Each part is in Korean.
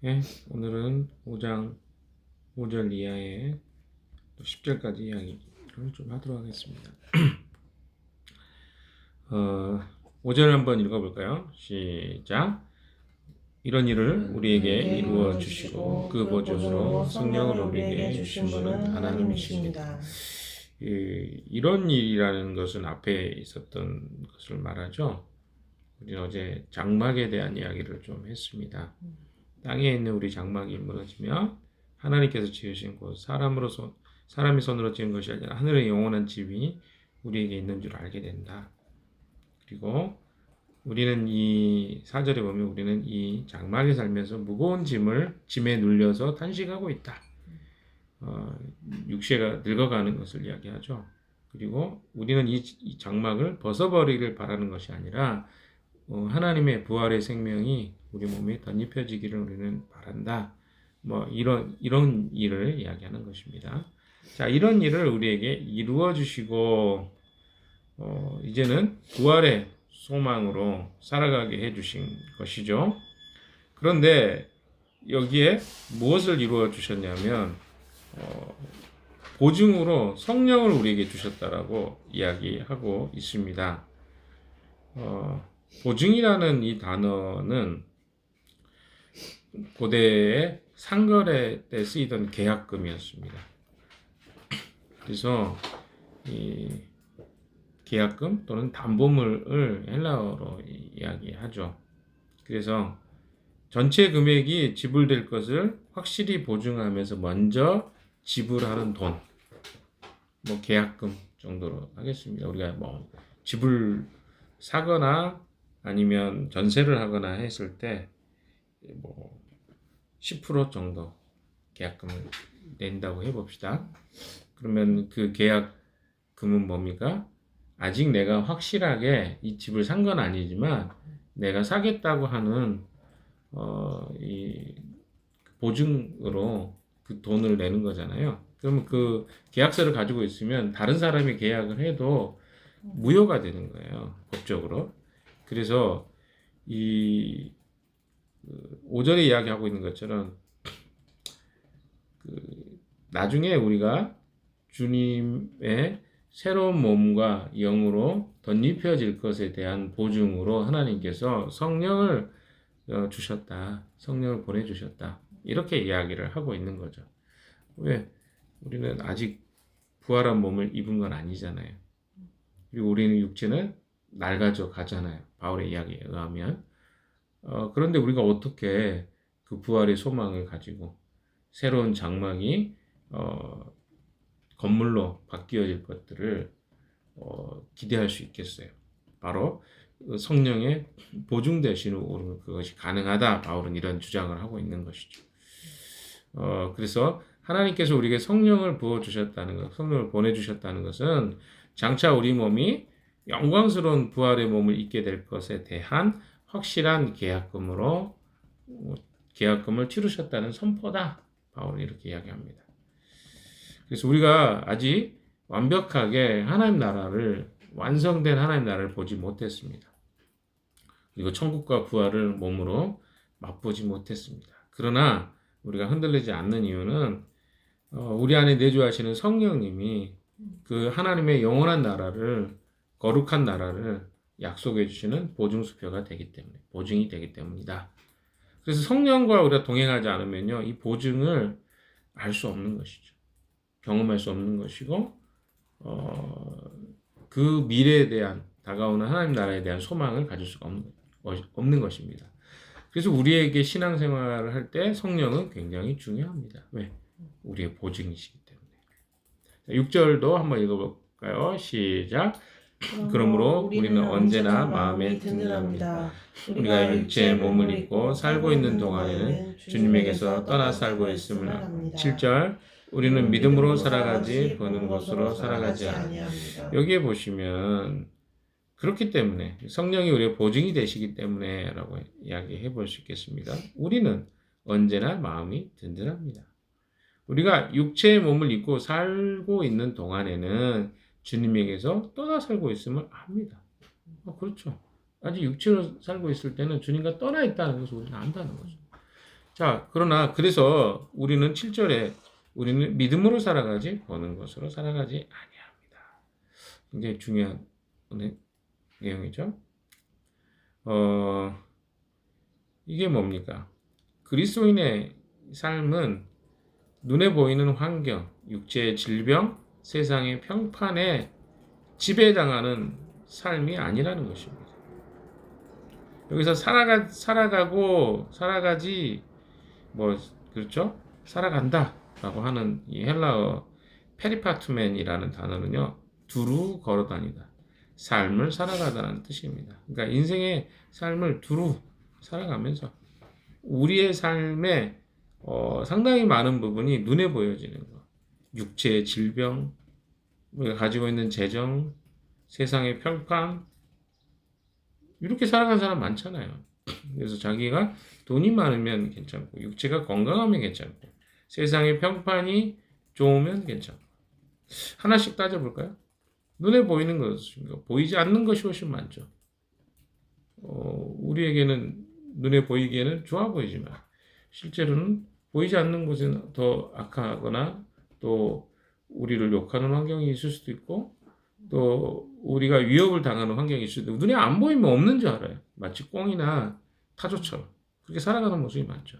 예, 오늘은 5장 5절 이하의 또 10절까지 이야기를 좀 하도록 하겠습니다. 5절 한번 읽어볼까요? 시작. 이런 일을 우리에게 이루어 주시고 그 보증으로 성령을 우리에게 주신 분은 하나님이십니다. 이런 일이라는 것은 앞에 있었던 것을 말하죠. 우리는 어제 장막에 대한 이야기를 좀 했습니다. 땅에 있는 우리 장막이 무너지며 하나님께서 지으신 곳 사람이 손으로 지은 것이 아니라 하늘의 영원한 집이 우리에게 있는 줄 알게 된다. 그리고 우리는 이 4절에 보면 우리는 이 장막에 살면서 무거운 짐에 눌려서 탄식하고 있다. 육체가 늙어가는 것을 이야기하죠. 그리고 우리는 이 장막을 벗어버리길 바라는 것이 아니라 하나님의 부활의 생명이 우리 몸에 덧입혀지기를 우리는 바란다. 뭐 이런 일을 이야기하는 것입니다. 자, 이런 일을 우리에게 이루어 주시고 이제는 부활의 소망으로 살아가게 해 주신 것이죠. 그런데 여기에 무엇을 이루어 주셨냐면 보증으로 성령을 우리에게 주셨다라고 이야기하고 있습니다. 보증이라는 이 단어는 고대의 상거래 때 쓰이던 계약금이었습니다. 그래서 이 계약금 또는 담보물을 헬라어로 이야기하죠. 그래서 전체 금액이 지불될 것을 확실히 보증하면서 먼저 지불하는 돈, 뭐 계약금 정도로 하겠습니다. 우리가 뭐 집을 사거나 아니면 전세를 하거나 했을 때 뭐 10% 정도 계약금을 낸다고 해봅시다. 그러면 그 계약금은 뭡니까? 아직 내가 확실하게 이 집을 산 건 아니지만 내가 사겠다고 하는 이 보증으로 그 돈을 내는 거잖아요. 그러면 그 계약서를 가지고 있으면 다른 사람이 계약을 해도 무효가 되는 거예요, 법적으로. 그래서 이 5절에 이야기하고 있는 것처럼 나중에 우리가 주님의 새로운 몸과 영으로 덧입혀질 것에 대한 보증으로 하나님께서 성령을 주셨다. 성령을 보내주셨다. 이렇게 이야기를 하고 있는 거죠. 왜? 우리는 아직 부활한 몸을 입은 건 아니잖아요. 그리고 우리는 육체는 낡아져 가잖아요. 바울의 이야기에 의하면. 그런데 우리가 어떻게 그 부활의 소망을 가지고 새로운 장막이 건물로 바뀌어질 것들을 기대할 수 있겠어요. 바로 성령의 보증 대신으로 그것이 가능하다. 바울은 이런 주장을 하고 있는 것이죠. 그래서 하나님께서 우리에게 성령을 부어주셨다는 것, 성령을 보내주셨다는 것은 장차 우리 몸이 영광스러운 부활의 몸을 입게 될 것에 대한 확실한 계약금을 치르셨다는 선포다. 바울은 이렇게 이야기합니다. 그래서 우리가 아직 완벽하게 완성된 하나님 나라를 보지 못했습니다. 그리고 천국과 부활을 몸으로 맛보지 못했습니다. 그러나 우리가 흔들리지 않는 이유는 우리 안에 내주하시는 성령님이 그 하나님의 영원한 나라를, 거룩한 나라를 약속해 주시는 보증수표가 되기 때문에, 보증이 되기 때문이다. 그래서 성령과 우리가 동행하지 않으면요, 이 보증을 알 수 없는 것이죠. 경험할 수 없는 것이고, 그 미래에 대한, 다가오는 하나님 나라에 대한 소망을 가질 수가 없는 것입니다. 그래서 우리에게 신앙생활을 할 때 성령은 굉장히 중요합니다. 왜? 우리의 보증이시기 때문에. 6절도 한번 읽어볼까요? 시작. 그러므로 우리는 언제나 마음에 든든합니다. 우리가 육체의 몸을 입고 살고 있는 동안에는 주님에게서 떠나 살고 있음을 합니다. 7절. 우리는 믿음으로 살아가지 보는 것으로 살아가지 않습니다. 여기에 보시면 그렇기 때문에 성령이 우리의 보증이 되시기 때문에 라고 이야기해 볼 수 있겠습니다. 우리는 언제나 마음이 든든합니다. 우리가 육체의 몸을 입고 살고 있는 동안에는 주님에게서 떠나 살고 있음을 압니다. 그렇죠. 아직 육체로 살고 있을 때는 주님과 떠나 있다는 것을 우리는 안다는 거죠. 자, 그러나 그래서 우리는 7절에 우리는 믿음으로 살아가지 보는 것으로 살아가지 아니합니다. 굉장히 중요한 내용이죠. 이게 뭡니까? 그리스도인의 삶은 눈에 보이는 환경, 육체의 질병, 세상의 평판에 지배당하는 삶이 아니라는 것입니다. 여기서 살아가지, 그렇죠? 살아간다라고 하는 이 헬라어 페리파투멘이라는 단어는요, 두루 걸어다니다. 삶을 살아가다는 뜻입니다. 그러니까 인생의 삶을 두루 살아가면서 우리의 삶에 상당히 많은 부분이 눈에 보여지는 것. 육체의 질병, 우리가 가지고 있는 재정, 세상의 평판, 이렇게 살아가는 사람 많잖아요. 그래서 자기가 돈이 많으면 괜찮고, 육체가 건강하면 괜찮고, 세상의 평판이 좋으면 괜찮고. 하나씩 따져볼까요? 눈에 보이는 것입니다. 보이지 않는 것이 훨씬 많죠. 우리에게는 눈에 보이기에는 좋아 보이지만 실제로는 보이지 않는 곳은 더 악하거나 또 우리를 욕하는 환경이 있을 수도 있고 또 우리가 위협을 당하는 환경이 있을 수도 있고 눈에 안 보이면 없는 줄 알아요. 마치 꽁이나 타조처럼 그렇게 살아가는 모습이 많죠.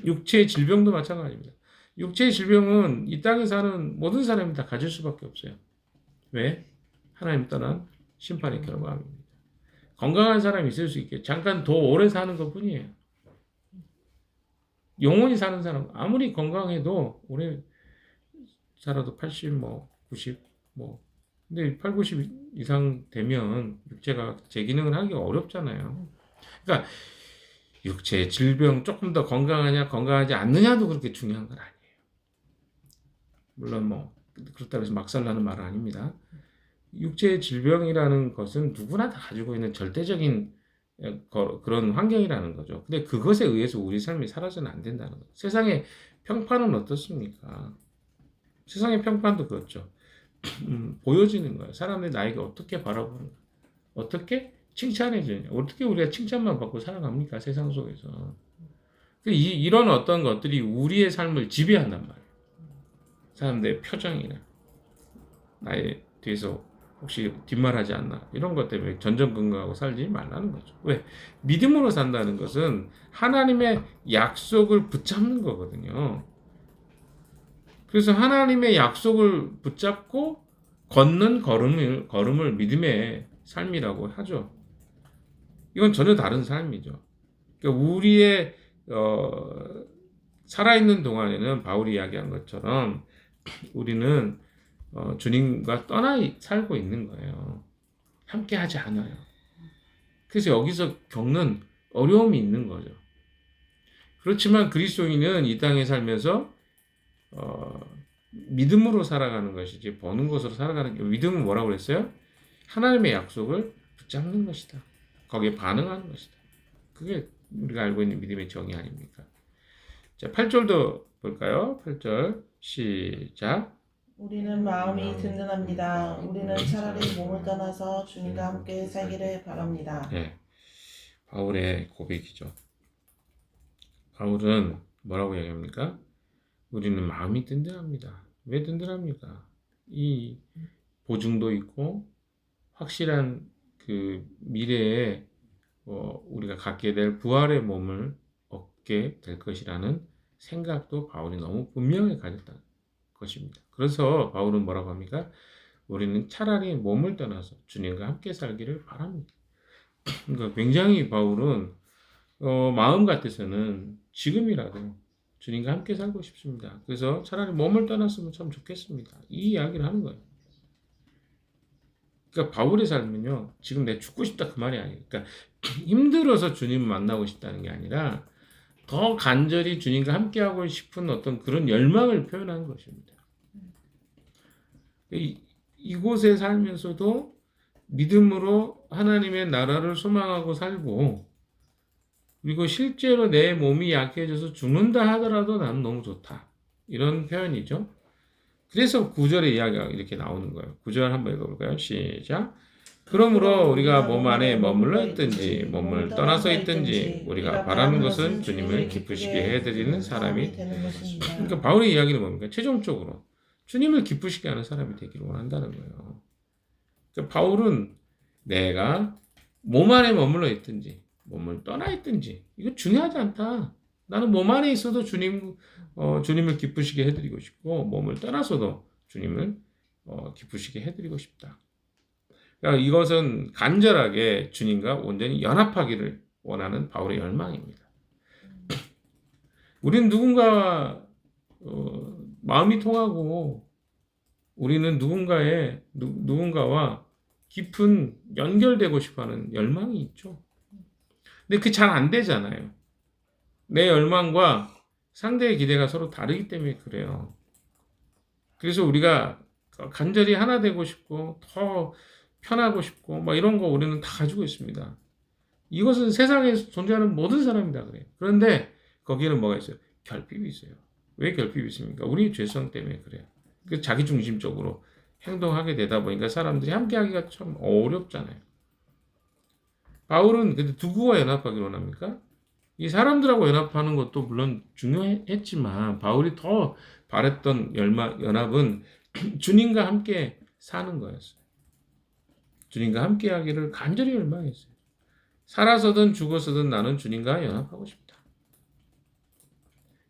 육체의 질병도 마찬가지입니다. 육체의 질병은 이 땅에 사는 모든 사람이 다 가질 수밖에 없어요. 왜? 하나님 떠난 심판의 결과입니다. 건강한 사람이 있을 수 있게 잠깐 더 오래 사는 것 뿐이에요. 영원히 사는 사람 아무리 건강해도 오래 살아도 80, 90 근데 8, 90 이상 되면 육체가 제 기능을 하기가 어렵잖아요. 그러니까 육체의 질병 조금 더 건강하냐 건강하지 않느냐도 그렇게 중요한 건 아니에요. 물론 그렇다고 해서 막살나는 말은 아닙니다. 육체의 질병이라는 것은 누구나 다 가지고 있는 절대적인 그런 환경이라는 거죠. 근데 그것에 의해서 우리 삶이 살아서는 안 된다는 거죠. 세상의 평판은 어떻습니까? 세상의 평판도 그렇죠. 보여지는 거예요. 사람들이 나에게 어떻게 바라보는가, 어떻게 칭찬해 주느냐, 어떻게 우리가 칭찬만 받고 살아갑니까? 세상 속에서. 이런 어떤 것들이 우리의 삶을 지배한단 말이에요. 사람들의 표정이나 나의 뒤에서 혹시 뒷말하지 않나 이런 것 때문에 전전긍긍하고 살지 말라는 거죠. 왜? 믿음으로 산다는 것은 하나님의 약속을 붙잡는 거거든요. 그래서 하나님의 약속을 붙잡고 걷는 걸음을 믿음의 삶이라고 하죠. 이건 전혀 다른 삶이죠. 그러니까 우리의 살아있는 동안에는 바울이 이야기한 것처럼 우리는 주님과 떠나 살고 있는 거예요. 함께 하지 않아요. 그래서 여기서 겪는 어려움이 있는 거죠. 그렇지만 그리스도인은 이 땅에 살면서 믿음으로 살아가는 것이지 버는 것으로 살아가는 게 믿음은 뭐라고 그랬어요? 하나님의 약속을 붙잡는 것이다. 거기에 반응하는 것이다. 그게 우리가 알고 있는 믿음의 정의 아닙니까? 자, 8절도 볼까요? 8절 시작. 우리는 마음이 든든합니다. 우리는 차라리 몸을 떠나서 주님과 함께 살기를 바랍니다. 네, 바울의 고백이죠. 바울은 뭐라고 얘기합니까? 우리는 마음이 든든합니다. 왜 든든합니까? 이 보증도 있고 확실한 그 미래에 우리가 갖게 될 부활의 몸을 얻게 될 것이라는 생각도 바울이 너무 분명히 가졌다는 것입니다. 그래서 바울은 뭐라고 합니까? 우리는 차라리 몸을 떠나서 주님과 함께 살기를 바랍니다. 그러니까 굉장히 바울은 마음 같아서는 지금이라도 주님과 함께 살고 싶습니다. 그래서 차라리 몸을 떠났으면 참 좋겠습니다. 이 이야기를 하는 거예요. 그러니까 바울의 삶은요, 지금 내가 죽고 싶다 그 말이 아니에요. 그러니까 힘들어서 주님을 만나고 싶다는 게 아니라 더 간절히 주님과 함께하고 싶은 어떤 그런 열망을 표현하는 것입니다. 이곳에 살면서도 믿음으로 하나님의 나라를 소망하고 살고 그리고 실제로 내 몸이 약해져서 죽는다 하더라도 나는 너무 좋다. 이런 표현이죠. 그래서 9절의 이야기가 이렇게 나오는 거예요. 9절 한번 읽어볼까요? 시작. 그러므로 우리가 몸 안에 머물러 있든지 몸을 떠나서 있든지 우리가 바라는 것은 주님을 기쁘시게 해드리는 사람이 되는 것입니다. 그러니까 바울의 이야기는 뭡니까? 최종적으로 주님을 기쁘시게 하는 사람이 되기를 원한다는 거예요. 그러니까 바울은 내가 몸 안에 머물러 있든지 몸을 떠나 있든지 이거 중요하지 않다. 나는 몸 안에 있어도 주님을 기쁘시게 해드리고 싶고 몸을 떠나서도 주님을 기쁘시게 해드리고 싶다. 그러니까 이것은 간절하게 주님과 온전히 연합하기를 원하는 바울의 열망입니다. 우리는 누군가와 마음이 통하고 우리는 누군가와 깊은 연결되고 싶어하는 열망이 있죠. 근데 그 잘 안 되잖아요. 내 열망과 상대의 기대가 서로 다르기 때문에 그래요. 그래서 우리가 간절히 하나 되고 싶고 더 편하고 싶고 막 이런 거 우리는 다 가지고 있습니다. 이것은 세상에 존재하는 모든 사람이 다 그래요. 그런데 거기에는 뭐가 있어요? 결핍이 있어요. 왜 결핍이 있습니까? 우리 죄성 때문에 그래요. 그 자기중심적으로 행동하게 되다 보니까 사람들이 함께하기가 참 어렵잖아요. 바울은 근데 누구와 연합하기를 원합니까? 이 사람들하고 연합하는 것도 물론 중요했지만 바울이 더 바랬던 연합은 주님과 함께 사는 거였어요. 주님과 함께 하기를 간절히 열망했어요. 살아서든 죽어서든 나는 주님과 연합하고 싶다.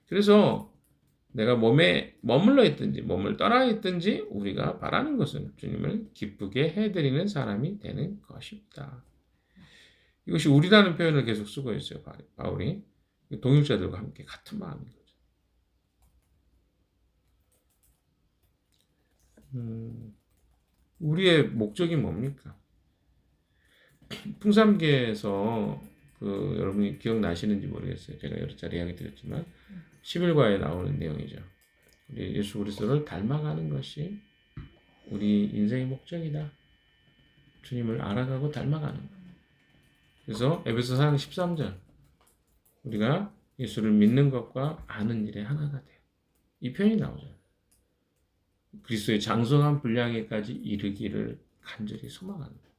그래서 내가 몸에 머물러 있든지 몸을 떠나 있든지 우리가 바라는 것은 주님을 기쁘게 해드리는 사람이 되는 것입니다. 이것이 우리라는 표현을 계속 쓰고 있어요. 바울이. 동역자들과 함께 같은 마음인 거죠. 우리의 목적이 뭡니까? 풍삼계에서 여러분이 기억나시는지 모르겠어요. 제가 여러 차례 이야기 드렸지만 11과에 나오는 내용이죠. 우리 예수 그리스도를 닮아가는 것이 우리 인생의 목적이다. 주님을 알아가고 닮아가는 것. 그래서 에베소 4장 13절 우리가 예수를 믿는 것과 아는 일에 하나가 돼요. 이 표현이 나오죠. 그리스도의 장성한 분량에까지 이르기를 간절히 소망하는 거예요.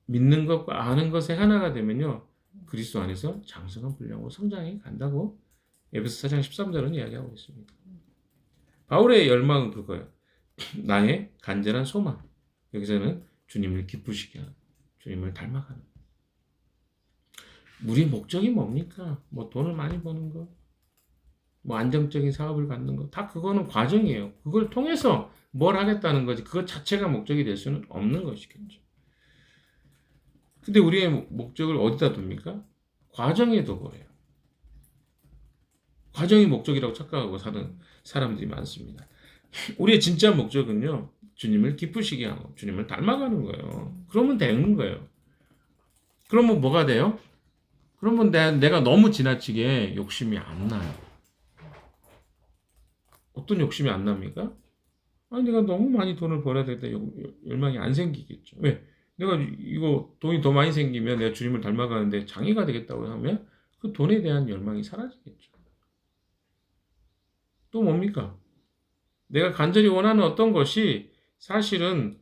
믿는 것과 아는 것에 하나가 되면요. 그리스도 안에서 장성한 분량으로 성장해 간다고 에베소 4장 13절은 이야기하고 있습니다. 바울의 열망은 그거예요. 나의 간절한 소망. 여기서는 주님을 기쁘시게 하는, 주님을 닮아가는. 우리 목적이 뭡니까? 뭐 돈을 많이 버는 거, 뭐 안정적인 사업을 갖는 거, 다 그거는 과정이에요. 그걸 통해서 뭘 하겠다는 거지. 그것 자체가 목적이 될 수는 없는 것이겠죠. 근데 우리의 목적을 어디다 둡니까? 과정에 둬버려요. 과정이 목적이라고 착각하고 사는 사람들이 많습니다. 우리의 진짜 목적은요, 주님을 기쁘시게 하고 주님을 닮아가는 거예요. 그러면 되는 거예요. 그러면 뭐가 돼요? 그러면 내가 너무 지나치게 욕심이 안 나요. 어떤 욕심이 안 납니까? 아니, 내가 너무 많이 돈을 벌어야 되겠다. 열망이 안 생기겠죠. 왜? 내가 이거 돈이 더 많이 생기면 내가 주님을 닮아가는데 장애가 되겠다고 하면 그 돈에 대한 열망이 사라지겠죠. 또 뭡니까? 내가 간절히 원하는 어떤 것이 사실은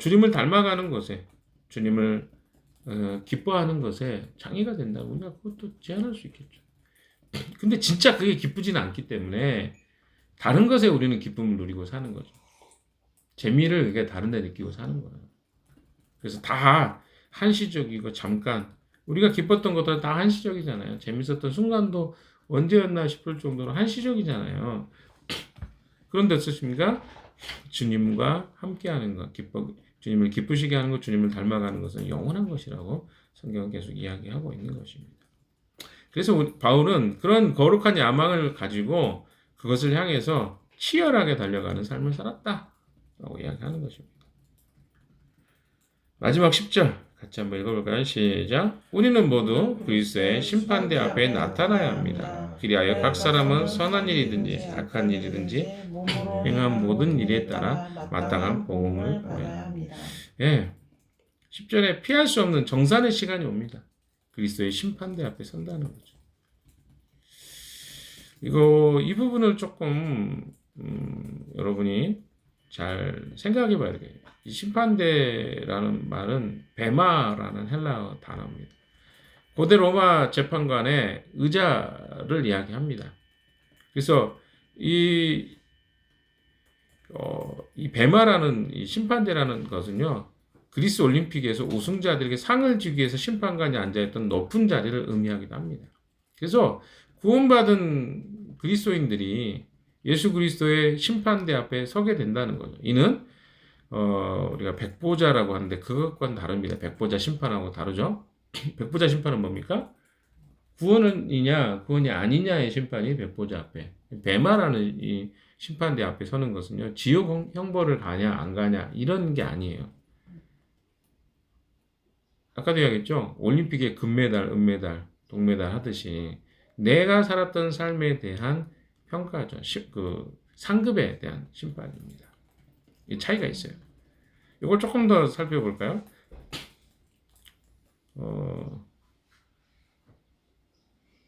주님을 닮아가는 것에 주님을 기뻐하는 것에 장애가 된다고 우리가 그것도 제한할 수 있겠죠. 근데 진짜 그게 기쁘지는 않기 때문에 다른 것에 우리는 기쁨을 누리고 사는 거죠. 재미를 그게 다른 데 느끼고 사는 거예요. 그래서 다 한시적이고 잠깐 우리가 기뻤던 것들 다 한시적이잖아요. 재밌었던 순간도 언제였나 싶을 정도로 한시적이잖아요. 그런데 어떻습니까? 주님과 함께하는 것, 주님을 기쁘시게 하는 것, 주님을 닮아가는 것은 영원한 것이라고 성경은 계속 이야기하고 있는 것입니다. 그래서 바울은 그런 거룩한 야망을 가지고 그것을 향해서 치열하게 달려가는 삶을 살았다라고 이야기하는 것입니다. 마지막 10절 같이 한번 읽어볼까요? 시작. 우리는 모두 그리스도의 심판대 앞에 나타나야 합니다. 그리하여 각 사람은 선한 일이든지 악한 일이든지 행한 모든 일에 따라 마땅한 보응을 받아야 합니다. 예, 10절에 피할 수 없는 정산의 시간이 옵니다. 그리스도의 심판대 앞에 선다는 거죠. 이 부분을 조금 여러분이 잘 생각해 봐야 돼요. 이 심판대라는 말은 베마라는 헬라어 단어입니다. 고대 로마 재판관의 의자를 이야기합니다. 그래서 이 베마라는 이 심판대라는 것은요, 그리스 올림픽에서 우승자들에게 상을 주기 위해서 심판관이 앉아있던 높은 자리를 의미하기도 합니다. 그래서 구원받은 그리스도인들이 예수 그리스도의 심판대 앞에 서게 된다는 거죠. 이는 우리가 백보자라고 하는데 그것과는 다릅니다. 백보자 심판하고 다르죠. 백보자 심판은 뭡니까? 구원이냐 구원이 아니냐의 심판이 백보자 앞에, 베마라는 이 심판대 앞에 서는 것은요, 지옥 형벌을 가냐 안 가냐 이런 게 아니에요. 아까도 이야기했죠. 올림픽에 금메달, 은메달, 동메달 하듯이 내가 살았던 삶에 대한 평가죠. 그 상급에 대한 심판입니다. 이 차이가 있어요. 이걸 조금 더 살펴볼까요?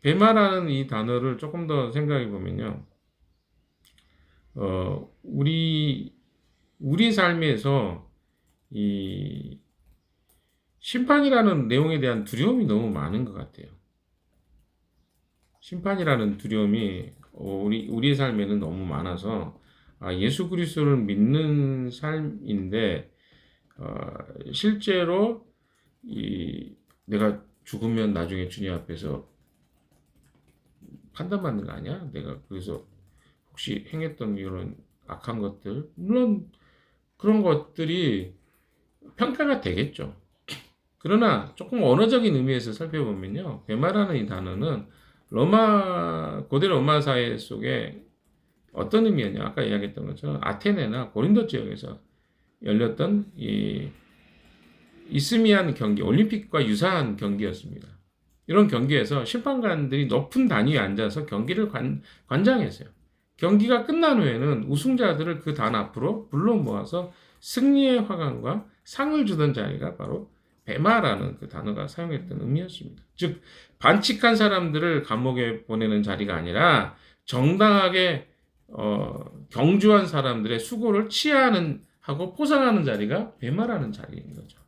베마라는 이 단어를 조금 더 생각해 보면요, 우리 삶에서 이 심판이라는 내용에 대한 두려움이 너무 많은 것 같아요. 심판이라는 두려움이 우리의 삶에는 너무 많아서, 예수 그리스도를 믿는 삶인데 실제로 내가 죽으면 나중에 주님 앞에서 판단받는 거 아니야? 내가 그래서 혹시 행했던 이런 악한 것들, 물론 그런 것들이 평가가 되겠죠. 그러나 조금 언어적인 의미에서 살펴보면요, 베마라는 이 단어는 고대 로마 사회 속에 어떤 의미였냐? 아까 이야기했던 것처럼 아테네나 고린도 지역에서 열렸던 이 이스미안 경기, 올림픽과 유사한 경기였습니다. 이런 경기에서 심판관들이 높은 단위에 앉아서 경기를 관장했어요. 경기가 끝난 후에는 우승자들을 그 단 앞으로 불러 모아서 승리의 화관과 상을 주던 자리가 바로 베마라는 그 단어가 사용했던 의미였습니다. 즉, 반칙한 사람들을 감옥에 보내는 자리가 아니라 정당하게 경주한 사람들의 수고를 하고 포상하는 자리가 베마라는 자리인 거죠.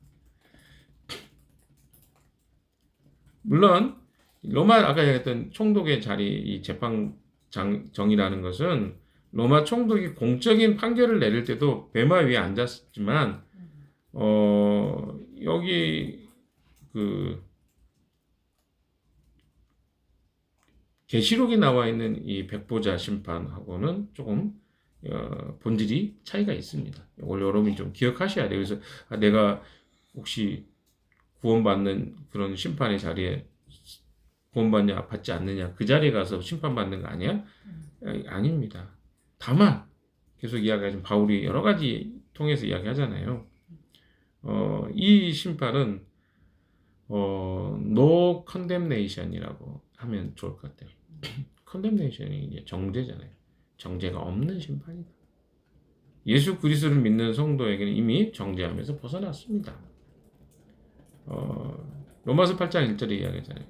물론 로마 아까 얘기했던 총독의 자리, 이 재판정이라는 것은 로마 총독이 공적인 판결을 내릴 때도 베마 위에 앉았지만 여기 그 계시록에 나와 있는 이 백보자 심판하고는 조금 본질이 차이가 있습니다. 이걸 여러분이 좀 기억하셔야 돼요. 그래서 내가 혹시 구원받는 그런 심판의 자리에 구원받냐 받지 않느냐 그 자리에 가서 심판받는 거 아니야? 아닙니다. 다만 계속 이야기하신 바울이 여러 가지 통해서 이야기하잖아요. 이 심판은 no condemnation이라고 하면 좋을 것 같아요. condemnation이 이제 정죄잖아요. 정죄가 없는 심판이다. 예수 그리스도를 믿는 성도에게는 이미 정죄하면서 벗어났습니다. 로마서 8장 1절에 이야기하잖아요.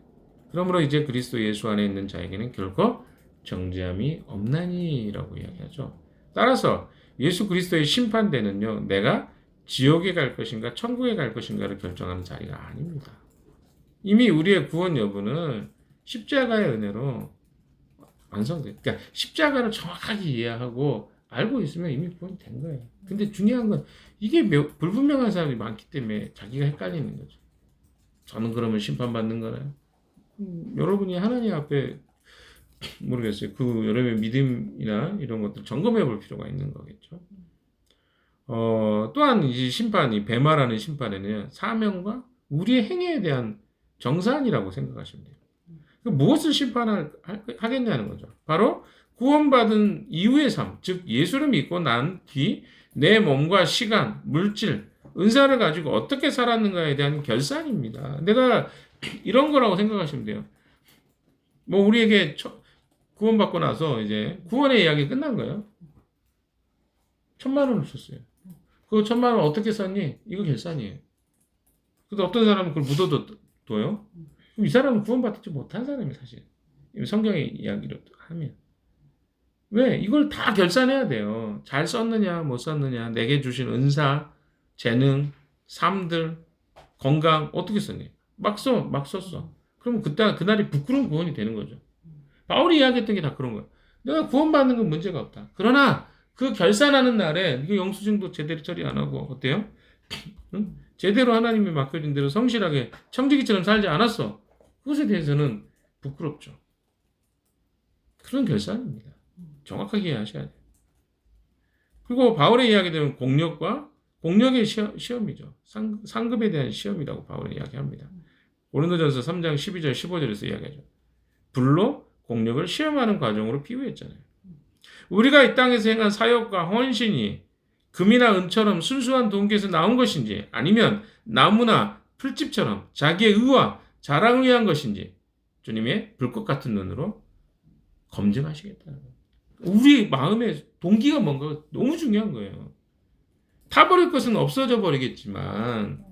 그러므로 이제 그리스도 예수 안에 있는 자에게는 결코 정죄함이 없나니라고 이야기하죠. 따라서 예수 그리스도의 심판대는요, 내가 지옥에 갈 것인가 천국에 갈 것인가를 결정하는 자리가 아닙니다. 이미 우리의 구원 여부는 십자가의 은혜로 완성돼요. 그러니까 십자가를 정확하게 이해하고 알고 있으면 이미 구원이 된 거예요. 근데 중요한 건 이게 불분명한 사람이 많기 때문에 자기가 헷갈리는 거죠. 저는 그러면 심판받는 거나요? 여러분이 하나님 앞에 모르겠어요. 그 여러분의 믿음이나 이런 것들 점검해 볼 필요가 있는 거겠죠. 또한 이 심판이 베마라는 심판에는 사명과 우리의 행위에 대한 정산이라고 생각하시면 돼요. 무엇을 심판하겠냐는 거죠. 바로 구원받은 이후의 삶, 즉 예수를 믿고 난 뒤 내 몸과 시간, 물질, 은사를 가지고 어떻게 살았는가에 대한 결산입니다. 내가 이런 거라고 생각하시면 돼요. 뭐 우리에게 구원받고 나서 이제 구원의 이야기 끝난 거예요. 1,000,000원을 줬어요. 그 1,000,000원 어떻게 썼니? 이거 결산이에요. 근데 어떤 사람은 그걸 묻어둬요. 그럼 이 사람은 구원받지 못한 사람이 사실. 성경의 이야기로 하면. 왜? 이걸 다 결산해야 돼요. 잘 썼느냐, 못 썼느냐, 내게 주신 은사, 재능, 삶들, 건강 어떻게 썼니? 막 써, 막 썼어. 그러면 그날이 부끄러운 구원이 되는 거죠. 바울이 이야기했던 게 다 그런 거야. 내가 구원받는 건 문제가 없다. 그러나 그 결산하는 날에 이거 영수증도 제대로 처리 안 하고 어때요? 응? 제대로 하나님이 맡겨진 대로 성실하게 청지기처럼 살지 않았어. 그것에 대해서는 부끄럽죠. 그런 결산입니다. 정확하게 이해하셔야 돼요. 그리고 바울의 이야기들은 공력의 시험이죠. 상급에 대한 시험이라고 바울은 이야기합니다. 고린도전서 3장 12절 15절에서 이야기하죠. 불로 공력을 시험하는 과정으로 비유했잖아요. 우리가 이 땅에서 행한 사역과 헌신이 금이나 은처럼 순수한 동기에서 나온 것인지 아니면 나무나 풀집처럼 자기의 의와 자랑을 위한 것인지 주님의 불꽃 같은 눈으로 검증하시겠다는 거예요. 우리 마음의 동기가 뭔가 너무 중요한 거예요. 타버릴 것은 없어져 버리겠지만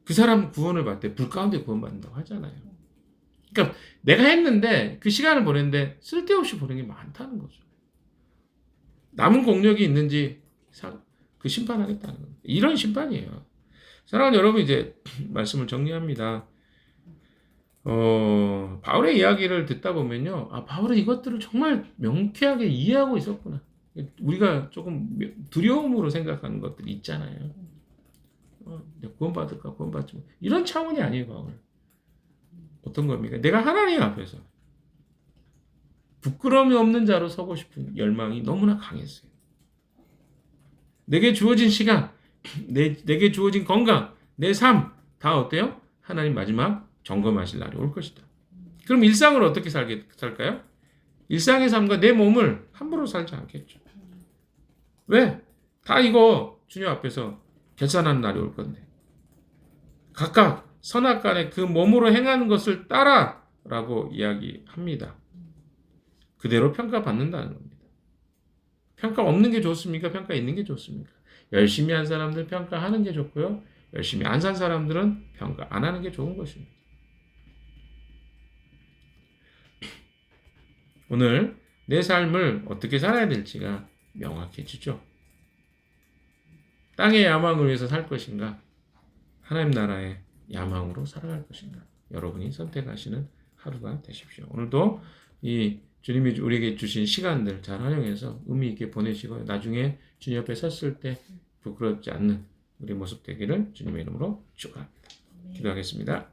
그 사람 구원을 받되 불 가운데 구원받는다고 하잖아요. 그러니까 내가 했는데 그 시간을 보냈는데 쓸데없이 보낸 게 많다는 거죠. 남은 공력이 있는지 그 심판하겠다는 겁니다. 이런 심판이에요. 사랑하는 여러분, 이제 말씀을 정리합니다. 바울의 이야기를 듣다 보면요, 바울은 이것들을 정말 명쾌하게 이해하고 있었구나. 우리가 조금 두려움으로 생각하는 것들이 있잖아요. 내가 구원받을까, 구원받지 못. 이런 차원이 아니에요, 바울. 어떤 겁니까? 내가 하나님 앞에서 부끄러움이 없는 자로 서고 싶은 열망이 너무나 강했어요. 내게 주어진 시간, 내게 주어진 건강, 내 삶, 다 어때요? 하나님 마지막 점검하실 날이 올 것이다. 그럼 일상을 어떻게 살까요? 일상의 삶과 내 몸을 함부로 살지 않겠죠. 왜? 다 이거 주님 앞에서 결산하는 날이 올 건데. 각각 선악간에 그 몸으로 행하는 것을 따라라고 이야기합니다. 그대로 평가받는다는 겁니다. 평가 없는 게 좋습니까? 평가 있는 게 좋습니까? 열심히 한 사람들 평가하는 게 좋고요. 열심히 안 산 사람들은 평가 안 하는 게 좋은 것입니다. 오늘 내 삶을 어떻게 살아야 될지가 명확해지죠. 땅의 야망을 위해서 살 것인가? 하나님 나라의 야망으로 살아갈 것인가? 여러분이 선택하시는 하루가 되십시오. 오늘도 이 주님이 우리에게 주신 시간들 잘 활용해서 의미 있게 보내시고 나중에 주님 옆에 섰을 때 부끄럽지 않는 우리 모습 되기를 주님의 이름으로 축원합니다. 기도하겠습니다.